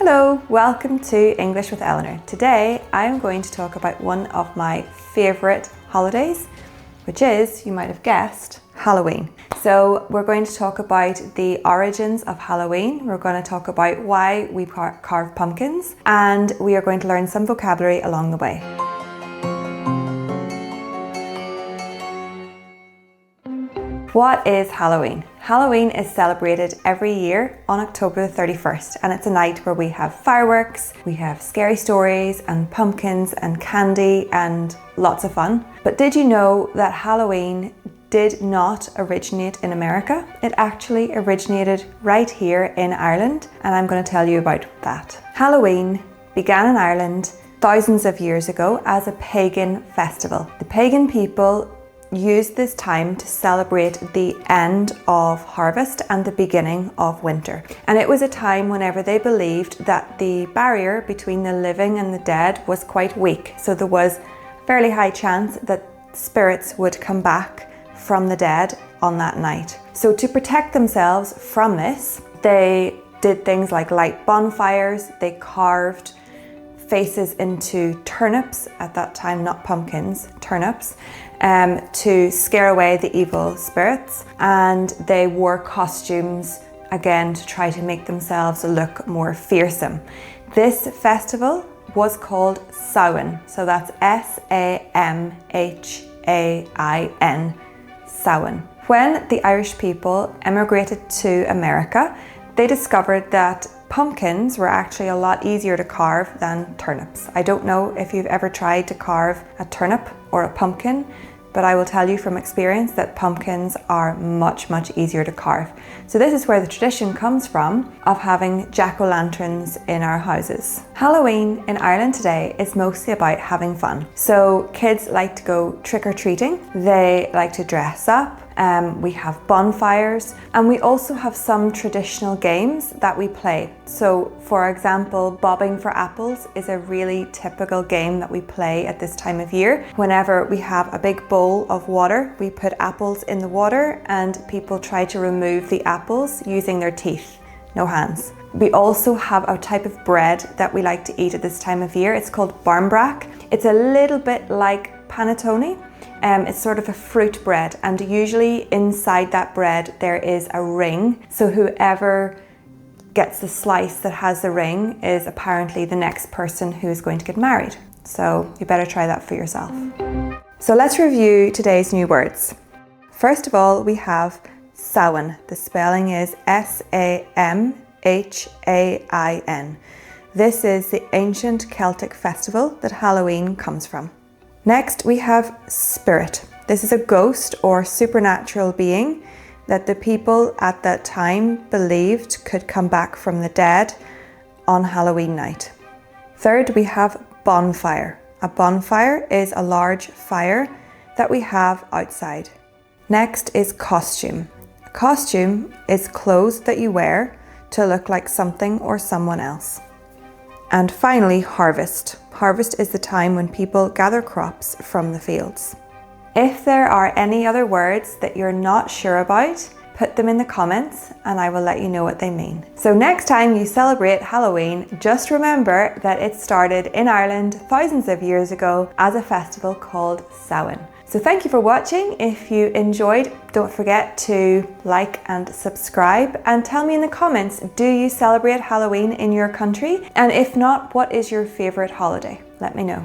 Hello, welcome to English with Eleanor. Today I'm going to talk about one of my favourite holidays, which is, you might have guessed, Halloween. So we're going to talk about the origins of Halloween, we're going to talk about why we carve pumpkins, and we are going to learn some vocabulary along the way. What is Halloween? Halloween is celebrated every year on October the 31st, and it's a night where we have fireworks, we have scary stories and pumpkins and candy and lots of fun. But did you know that Halloween did not originate in America? It actually originated right here in Ireland, and I'm going to tell you about that. Halloween began in Ireland thousands of years ago as a pagan festival. The pagan people used this time to celebrate the end of harvest and the beginning of winter. And it was a time whenever they believed that the barrier between the living and the dead was quite weak. So there was a fairly high chance that spirits would come back from the dead on that night. So to protect themselves from this, they did things like light bonfires, they carved faces into turnips, at that time not pumpkins, turnips, to scare away the evil spirits, and they wore costumes again to try to make themselves look more fearsome. This festival was called Samhain, so that's S-A-M-H-A-I-N, Samhain. When the Irish people emigrated to America, they discovered that pumpkins were actually a lot easier to carve than turnips. I don't know if you've ever tried to carve a turnip or a pumpkin, but I will tell you from experience that pumpkins are much easier to carve. So this is where the tradition comes from of having jack-o'-lanterns in our houses. Halloween in Ireland today is mostly about having fun. So kids like to go trick-or-treating, they like to dress up, we have bonfires, and we also have some traditional games that we play. So for example, bobbing for apples is a really typical game that we play at this time of year. Whenever we have a big bowl of water, we put apples in the water and people try to remove the apples using their teeth, no hands. We also have a type of bread that we like to eat at this time of year. It's called barmbrack. It's a little bit like panettone. It's sort of a fruit bread, and usually inside that bread there is a ring. So whoever gets the slice that has the ring is apparently the next person who is going to get married. So you better try that for yourself. So let's review today's new words. First of all, we have Samhain. The spelling is S-A-M-H-A-I-N. This is the ancient Celtic festival that Halloween comes from. Next, we have spirit. This is a ghost or supernatural being that the people at that time believed could come back from the dead on Halloween night. Third, we have bonfire. A bonfire is a large fire that we have outside. Next is costume. A costume is clothes that you wear to look like something or someone else. And finally, harvest. Harvest is the time when people gather crops from the fields. If there are any other words that you're not sure about, put them in the comments and I will let you know what they mean. So next time you celebrate Halloween, just remember that it started in Ireland thousands of years ago as a festival called Samhain. So thank you for watching. If you enjoyed, don't forget to like and subscribe, and tell me in the comments, do you celebrate Halloween in your country? And if not, what is your favorite holiday? Let me know.